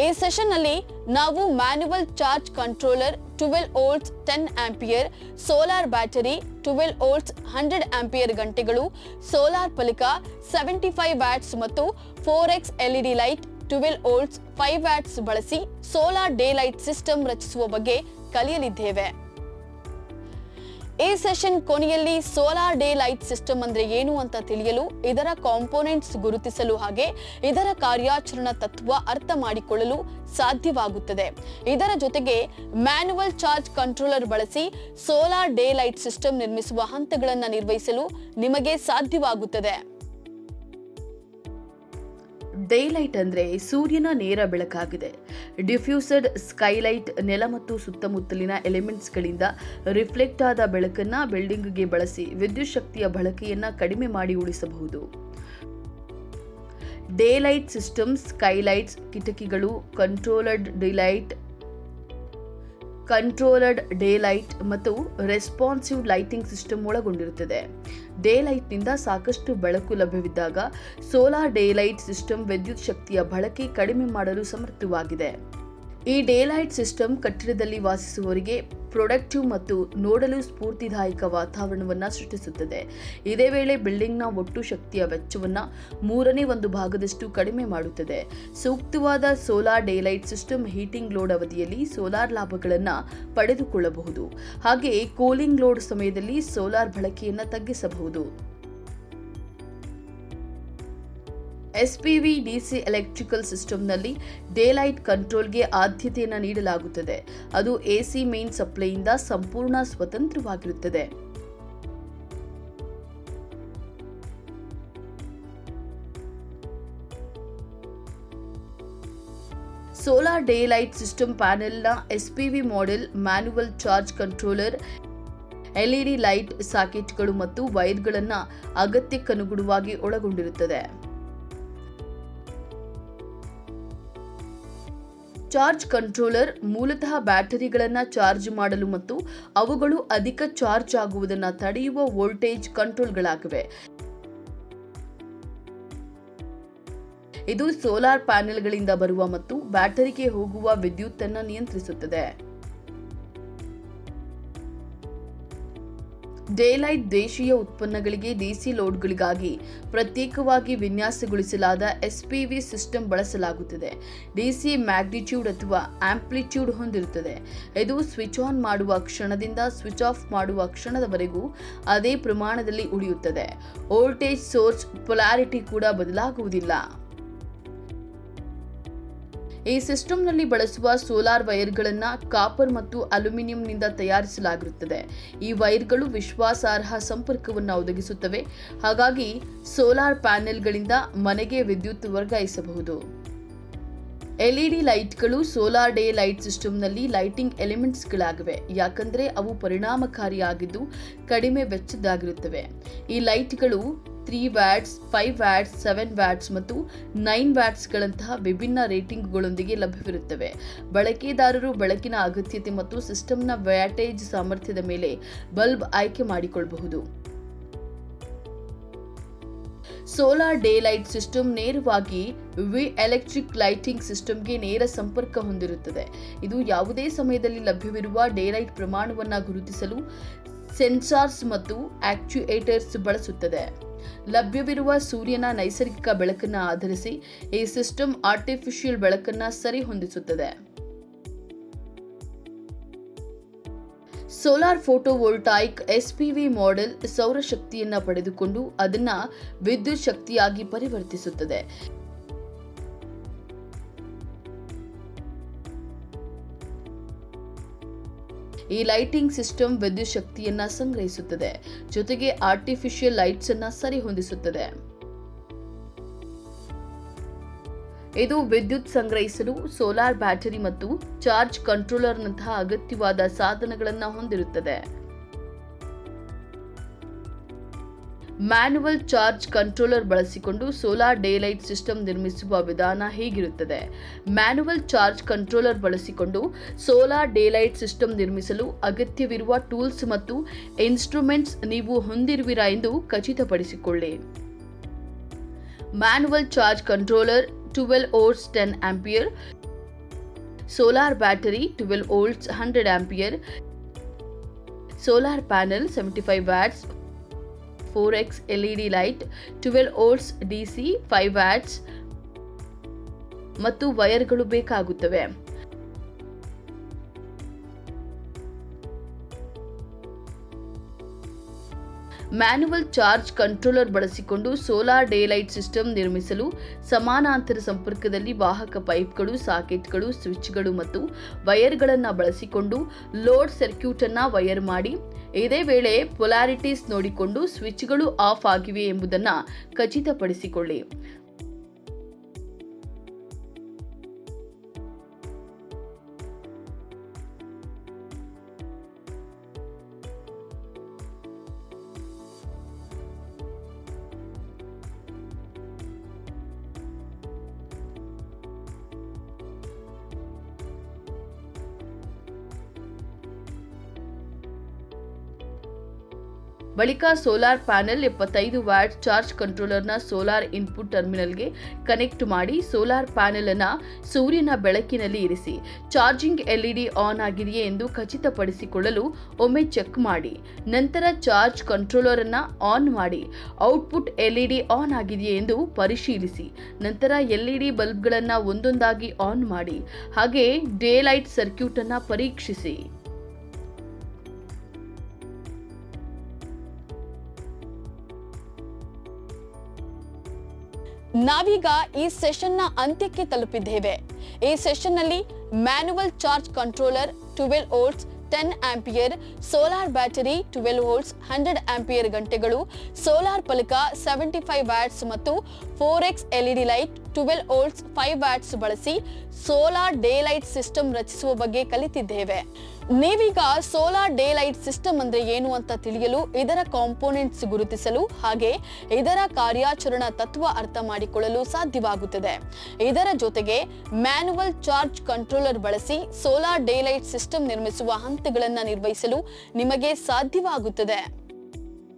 ಈ ಸೆಷನ್ನಲ್ಲಿ ನಾವು manual charge controller 12 volts 10 ampere, solar battery 12 volts 100 ampere ಗಂಟೆಗಳು, ಸೋಲಾರ್ ಫಲಕ 75 ವ್ಯಾಟ್ಸ್ ಮತ್ತು 4x LED light 12 volts 5 watts ಬಳಸಿ ಸೋಲಾರ್ ಡೇ ಲೈಟ್ ಸಿಸ್ಟಮ್ ರಚಿಸುವ ಬಗ್ಗೆ ಕಲಿಯಲಿದ್ದೇವೆ. ಈ ಸೆಷನ್ ಕೊನೆಯಲ್ಲಿ ಸೋಲಾರ್ ಡೇ ಲೈಟ್ ಸಿಸ್ಟಮ್ ಅಂದ್ರೆ ಏನು ಅಂತ ತಿಳಿಯಲು, ಇದರ ಕಾಂಪೋನೆಂಟ್ಸ್ ಗುರುತಿಸಲು ಹಾಗೆ ಇದರ ಕಾರ್ಯಾಚರಣಾ ತತ್ವ ಅರ್ಥ ಮಾಡಿಕೊಳ್ಳಲು ಸಾಧ್ಯವಾಗುತ್ತದೆ. ಇದರ ಜೊತೆಗೆ ಮ್ಯಾನ್ಯುವಲ್ ಚಾರ್ಜ್ ಕಂಟ್ರೋಲರ್ ಬಳಸಿ ಸೋಲಾರ್ ಡೇ ಲೈಟ್ ಸಿಸ್ಟಮ್ ನಿರ್ಮಿಸುವ ಹಂತಗಳನ್ನು ನಿರ್ವಹಿಸಲು ನಿಮಗೆ ಸಾಧ್ಯವಾಗುತ್ತದೆ. ಡೇಲೈಟ್ ಅಂದರೆ ಸೂರ್ಯನ ನೇರ ಬೆಳಕಾಗಿದೆ. ಡಿಫ್ಯೂಸಡ್ ಸ್ಕೈಲೈಟ್ ನೆಲ ಮತ್ತು ಸುತ್ತಮುತ್ತಲಿನ ಎಲಿಮೆಂಟ್ಸ್ಗಳಿಂದ ರಿಫ್ಲೆಕ್ಟ್ ಆದ ಬೆಳಕನ್ನು ಬಿಲ್ಡಿಂಗ್ಗೆ ಬಳಸಿ ವಿದ್ಯುತ್ ಶಕ್ತಿಯ ಬಳಕೆಯನ್ನು ಕಡಿಮೆ ಮಾಡಿ ಉಳಿಸಬಹುದು. ಡೇಲೈಟ್ ಸಿಸ್ಟಮ್ ಸ್ಕೈಲೈಟ್ಸ್, ಕಿಟಕಿಗಳು, ಕಂಟ್ರೋಲರ್ಡ್ ಡೇಲೈಟ್ ಮತ್ತು ರೆಸ್ಪಾನ್ಸಿವ್ ಲೈಟಿಂಗ್ ಸಿಸ್ಟಮ್ ಒಳಗೊಂಡಿರುತ್ತದೆ. ಡೇಲೈಟ್ನಿಂದ ಸಾಕಷ್ಟು ಬೆಳಕು ಲಭ್ಯವಿದ್ದಾಗ ಸೋಲಾರ್ ಡೇಲೈಟ್ ಸಿಸ್ಟಮ್ ವಿದ್ಯುತ್ ಶಕ್ತಿಯ ಬಳಕೆ ಕಡಿಮೆ ಮಾಡಲು ಸಮರ್ಥವಾಗಿದೆ. ಈ ಡೇಲೈಟ್ ಸಿಸ್ಟಮ್ ಕಟ್ಟಡದಲ್ಲಿ ವಾಸಿಸುವವರಿಗೆ ಪ್ರೊಡಕ್ಟಿವ್ ಮತ್ತು ನೋಡಲು ಸ್ಫೂರ್ತಿದಾಯಕ ವಾತಾವರಣವನ್ನು ಸೃಷ್ಟಿಸುತ್ತದೆ. ಇದೇ ವೇಳೆ ಬಿಲ್ಡಿಂಗ್ನ ಒಟ್ಟು ಶಕ್ತಿಯ ವೆಚ್ಚವನ್ನು 1/3 ಭಾಗದಷ್ಟು ಕಡಿಮೆ ಮಾಡುತ್ತದೆ. ಸೂಕ್ತವಾದ solar daylight system heating load ಅವಧಿಯಲ್ಲಿ ಸೋಲಾರ್ ಲಾಭಗಳನ್ನು ಪಡೆದುಕೊಳ್ಳಬಹುದು. ಹಾಗೆಯೇ ಕೂಲಿಂಗ್ ಲೋಡ್ ಸಮಯದಲ್ಲಿ ಸೋಲಾರ್ ಬಳಕೆಯನ್ನು ತಗ್ಗಿಸಬಹುದು. ಎಸ್ಪಿವಿ ಡಿಸಿ ಎಲೆಕ್ಟ್ರಿಕಲ್ ಸಿಸ್ಟಮ್ನಲ್ಲಿ ಡೇಲೈಟ್ ಕಂಟ್ರೋಲ್ಗೆ ಆದ್ಯತೆಯನ್ನು ನೀಡಲಾಗುತ್ತದೆ. ಅದು ಎಸಿ ಮೇನ್ ಸಪ್ಲೈಯಿಂದ ಸಂಪೂರ್ಣ ಸ್ವತಂತ್ರವಾಗಿರುತ್ತದೆ. ಸೋಲಾರ್ ಡೇಲೈಟ್ ಸಿಸ್ಟಮ್ ಪ್ಯಾನೆಲ್ನ SPV model manual charge controller, LED light ಸಾಕೆಟ್ಗಳು ಮತ್ತು ವೈರ್ಗಳನ್ನು ಅಗತ್ಯಕ್ಕನುಗುಣವಾಗಿ ಒಳಗೊಂಡಿರುತ್ತದೆ. ಚಾರ್ಜ್ ಕಂಟ್ರೋಲರ್ ಮೂಲತಃ ಬ್ಯಾಟರಿಗಳನ್ನು ಚಾರ್ಜ್ ಮಾಡಲು ಮತ್ತು ಅವುಗಳು ಅಧಿಕ ಚಾರ್ಜ್ ಆಗುವುದನ್ನು ತಡೆಯುವ ವೋಲ್ಟೇಜ್ ಕಂಟ್ರೋಲ್ಗಳಾಗಿವೆ. ಇದು ಸೋಲಾರ್ ಪ್ಯಾನೆಲ್ಗಳಿಂದ ಬರುವ ಮತ್ತು ಬ್ಯಾಟರಿಗೆ ಹೋಗುವ ವಿದ್ಯುತ್ತನ್ನು ನಿಯಂತ್ರಿಸುತ್ತದೆ. ಡೇಲೈಟ್ ದೇಶೀಯ ಉತ್ಪನ್ನಗಳಿಗೆ ಡಿಸಿ ಲೋಡ್ಗಳಿಗಾಗಿ ಪ್ರತ್ಯೇಕವಾಗಿ ವಿನ್ಯಾಸಗೊಳಿಸಲಾದ ಎಸ್ಪಿವಿ ಸಿಸ್ಟಮ್ ಬಳಸಲಾಗುತ್ತದೆ. ಡಿಸಿ ಮ್ಯಾಗ್ನಿಟ್ಯೂಡ್ ಅಥವಾ ಆಂಪ್ಲಿಟ್ಯೂಡ್ ಹೊಂದಿರುತ್ತದೆ. ಇದು ಸ್ವಿಚ್ ಆನ್ ಮಾಡುವ ಕ್ಷಣದಿಂದ ಸ್ವಿಚ್ ಆಫ್ ಮಾಡುವ ಕ್ಷಣದವರೆಗೂ ಅದೇ ಪ್ರಮಾಣದಲ್ಲಿ ಉಳಿಯುತ್ತದೆ. ವೋಲ್ಟೇಜ್ ಸೋರ್ಸ್ ಪೊಲಾರಿಟಿ ಕೂಡ ಬದಲಾಗುವುದಿಲ್ಲ. ಈ ಸಿಸ್ಟಮ್ನಲ್ಲಿ ಬಳಸುವ ಸೋಲಾರ್ ವೈರ್ಗಳನ್ನು ಕಾಪರ್ ಮತ್ತು ಅಲ್ಯೂಮಿನಿಯಂನಿಂದ ತಯಾರಿಸಲಾಗಿರುತ್ತದೆ. ಈ ವೈರ್ಗಳು ವಿಶ್ವಾಸಾರ್ಹ ಸಂಪರ್ಕವನ್ನು ಒದಗಿಸುತ್ತವೆ. ಹಾಗಾಗಿ ಸೋಲಾರ್ ಪ್ಯಾನೆಲ್ಗಳಿಂದ ಮನೆಗೆ ವಿದ್ಯುತ್ ವರ್ಗಾಯಿಸಬಹುದು. LED ಲೈಟ್ಗಳು ಸೋಲಾರ್ ಡೇ ಲೈಟ್ ಸಿಸ್ಟಮ್ನಲ್ಲಿ ಲೈಟಿಂಗ್ ಎಲಿಮೆಂಟ್ಸ್ಗಳಾಗಿವೆ, ಯಾಕಂದರೆ ಅವು ಪರಿಣಾಮಕಾರಿಯಾಗಿದ್ದು ಕಡಿಮೆ ವೆಚ್ಚದ್ದಾಗಿರುತ್ತವೆ. ಈ ಲೈಟ್ಗಳು 3 ವ್ಯಾಟ್ಸ್, 5 ವ್ಯಾಟ್ಸ್, 7 ವ್ಯಾಟ್ಸ್ ಮತ್ತು 9 ವ್ಯಾಟ್ಸ್ಗಳಂತಹ ವಿಭಿನ್ನ ರೇಟಿಂಗ್ಗಳೊಂದಿಗೆ ಲಭ್ಯವಿರುತ್ತವೆ. ಬಳಕೆದಾರರು ಬೆಳಕಿನ ಅಗತ್ಯತೆ ಮತ್ತು ಸಿಸ್ಟಮ್ನ ವ್ಯಾಟೇಜ್ ಸಾಮರ್ಥ್ಯದ ಮೇಲೆ ಬಲ್ಬ್ ಆಯ್ಕೆ ಮಾಡಿಕೊಳ್ಳಬಹುದು. ಸೋಲಾರ್ ಡೇ ಲೈಟ್ ಸಿಸ್ಟಮ್ ನೇರವಾಗಿ ಎಲೆಕ್ಟ್ರಿಕ್ ಲೈಟಿಂಗ್ ಸಿಸ್ಟಮ್ಗೆ ನೇರ ಸಂಪರ್ಕ ಹೊಂದಿರುತ್ತದೆ. ಇದು ಯಾವುದೇ ಸಮಯದಲ್ಲಿ ಲಭ್ಯವಿರುವ ಡೇಲೈಟ್ ಪ್ರಮಾಣವನ್ನು ಗುರುತಿಸಲು ಸೆನ್ಸಾರ್ಸ್ ಮತ್ತು ಆಕ್ಚುಯೇಟರ್ಸ್ ಬಳಸುತ್ತದೆ. ಲಭ್ಯವಿರುವ ಸೂರ್ಯನ ನೈಸರ್ಗಿಕ ಬೆಳಕನ್ನು ಆಧರಿಸಿ ಈ ಸಿಸ್ಟಮ್ ಆರ್ಟಿಫಿಷಿಯಲ್ ಬೆಳಕನ್ನು ಸರಿಹೊಂದಿಸುತ್ತದೆ. ಸೋಲಾರ್ ಫೋಟೋವೋಲ್ಟಾಯಿಕ್ ಎಸ್ಪಿವಿ ಮಾಡೆಲ್ ಸೌರಶಕ್ತಿಯನ್ನು ಪಡೆದುಕೊಂಡು ಅದನ್ನು ವಿದ್ಯುತ್ ಶಕ್ತಿಯಾಗಿ ಪರಿವರ್ತಿಸುತ್ತದೆ. ಈ ಲೈಟಿಂಗ್ ಸಿಸ್ಟಮ್ ವಿದ್ಯುತ್ ಶಕ್ತಿಯನ್ನು ಸಂಗ್ರಹಿಸುತ್ತದೆ, ಜೊತೆಗೆ ಆರ್ಟಿಫಿಷಿಯಲ್ ಲೈಟ್ಸ್ ಅನ್ನು ಸರಿಹೊಂದಿಸುತ್ತದೆ. ಇದು ವಿದ್ಯುತ್ ಸಂಗ್ರಹಿಸಲು ಸೋಲಾರ್ ಬ್ಯಾಟರಿ ಮತ್ತು ಚಾರ್ಜ್ ಕಂಟ್ರೋಲರ್ನಂತಹ ಅಗತ್ಯವಾದ ಸಾಧನಗಳನ್ನು ಹೊಂದಿರುತ್ತದೆ. ಮ್ಯಾನ್ಯುವಲ್ ಚಾರ್ಜ್ ಕಂಟ್ರೋಲರ್ ಬಳಸಿಕೊಂಡು ಸೋಲಾರ್ ಡೇಲೈಟ್ ಸಿಸ್ಟಮ್ ನಿರ್ಮಿಸುವ ವಿಧಾನ ಹೀಗಿರುತ್ತದೆ. ಮ್ಯಾನ್ಯುವಲ್ ಚಾರ್ಜ್ ಕಂಟ್ರೋಲರ್ ಬಳಸಿಕೊಂಡು ಸೋಲಾರ್ ಡೇಲೈಟ್ ಸಿಸ್ಟಮ್ ನಿರ್ಮಿಸಲು ಅಗತ್ಯವಿರುವ ಟೂಲ್ಸ್ ಮತ್ತು ಇನ್ಸ್ಟ್ರೂಮೆಂಟ್ಸ್ ನೀವು ಹೊಂದಿರುವಿರಾ ಎಂದು ಖಚಿತಪಡಿಸಿಕೊಳ್ಳಿ. Manual charge controller 12 volts 10 ampere, solar battery 12 volts 100 ampere, solar panel 75 watts, 4x LED light 12 volts DC 5 watts ಮತ್ತು ವೈರ್ಗಳು ಬೇಕಾಗುತ್ತವೆ. ಮ್ಯಾನ್ಯುವಲ್ ಚಾರ್ಜ್ ಕಂಟ್ರೋಲರ್ ಬಳಸಿಕೊಂಡು ಸೋಲಾರ್ ಡೇಲೈಟ್ ಸಿಸ್ಟಮ್ ನಿರ್ಮಿಸಲು ಸಮಾನಾಂತರ ಸಂಪರ್ಕದಲ್ಲಿ ವಾಹಕ ಪೈಪ್ಗಳು, ಸಾಕೆಟ್ಗಳು, ಸ್ವಿಚ್ಗಳು ಮತ್ತು ವೈರ್ಗಳನ್ನು ಬಳಸಿಕೊಂಡು ಲೋಡ್ ಸರ್ಕ್ಯೂಟ್ ಅನ್ನು ವೈರ್ ಮಾಡಿ, ಇದೇ ವೇಳೆ ಪೊಲಾರಿಟೀಸ್ ನೋಡಿಕೊಂಡು ಸ್ವಿಚ್ಗಳು ಆಫ್ ಆಗಿವೆ ಎಂಬುದನ್ನು ಖಚಿತಪಡಿಸಿಕೊಳ್ಳಿ. ಬಳಿಕ ಸೋಲಾರ್ ಪ್ಯಾನೆಲ್ 75 ವ್ಯಾಟ್ ಚಾರ್ಜ್ ಕಂಟ್ರೋಲರ್ನ ಸೋಲಾರ್ ಇನ್ಪುಟ್ ಟರ್ಮಿನಲ್ಗೆ ಕನೆಕ್ಟ್ ಮಾಡಿ ಸೋಲಾರ್ ಪ್ಯಾನೆಲ್ ಅನ್ನು ಸೂರ್ಯನ ಬೆಳಕಿನಲ್ಲಿ ಇರಿಸಿ. ಚಾರ್ಜಿಂಗ್ LED ಆನ್ ಆಗಿದೆಯೇ ಎಂದು ಖಚಿತಪಡಿಸಿಕೊಳ್ಳಲು ಒಮ್ಮೆ ಚೆಕ್ ಮಾಡಿ. ನಂತರ ಚಾರ್ಜ್ ಕಂಟ್ರೋಲರ್ ಅನ್ನು ಆನ್ ಮಾಡಿ ಔಟ್ಪುಟ್ LED ಆನ್ ಆಗಿದೆಯೇ ಎಂದು ಪರಿಶೀಲಿಸಿ. ನಂತರ LED ಬಲ್ಬ್ಗಳನ್ನು ಒಂದೊಂದಾಗಿ ಆನ್ ಮಾಡಿ. ಹಾಗೆ ಡೇ ಲೈಟ್ ಸರ್ಕ್ಯೂಟ್ ಅನ್ನು ಪರೀಕ್ಷಿಸಿ. ನಾವೀಗ ಈ ಸೆಷನ್ನ ಅಂತ್ಯಕ್ಕೆ ತಲುಪಿದ್ದೇವೆ. ಈ ಸೆಷನ್ನಲ್ಲಿ manual charge controller 12 volts 10 ampere, solar battery 12 volts 100 ampere ಗಂಟೆಗಳು, ಸೋಲಾರ್ ಫಲಕ 75 ವ್ಯಾಟ್ಸ್ ಮತ್ತು 4x LED light 12 volts 5 watts ಬಳಸಿ ಸೋಲಾರ್ ಡೇ ಲೈಟ್ ಸಿಸ್ಟಮ್ ರಚಿಸುವ ಬಗ್ಗೆ ಕಲಿತಿದ್ದೇವೆ. ನೀವೀಗ ಸೋಲಾರ್ ಡೇ ಲೈಟ್ ಸಿಸ್ಟಮ್ ಅಂದ್ರೆ ಏನು ಅಂತ ತಿಳಿಯಲು, ಇದರ ಕಾಂಪೋನೆಂಟ್ಸ್ ಗುರುತಿಸಲು ಹಾಗೆ ಇದರ ಕಾರ್ಯಾಚರಣಾ ತತ್ವ ಅರ್ಥ ಮಾಡಿಕೊಳ್ಳಲು ಸಾಧ್ಯವಾಗುತ್ತದೆ. ಇದರ ಜೊತೆಗೆ ಮ್ಯಾನ್ಯುವಲ್ ಚಾರ್ಜ್ ಕಂಟ್ರೋಲರ್ ಬಳಸಿ ಸೋಲಾರ್ ಡೇ ಲೈಟ್ ಸಿಸ್ಟಮ್ ನಿರ್ಮಿಸುವ ಹಂತಗಳನ್ನು ನಿರ್ವಹಿಸಲು ನಿಮಗೆ ಸಾಧ್ಯವಾಗುತ್ತದೆ.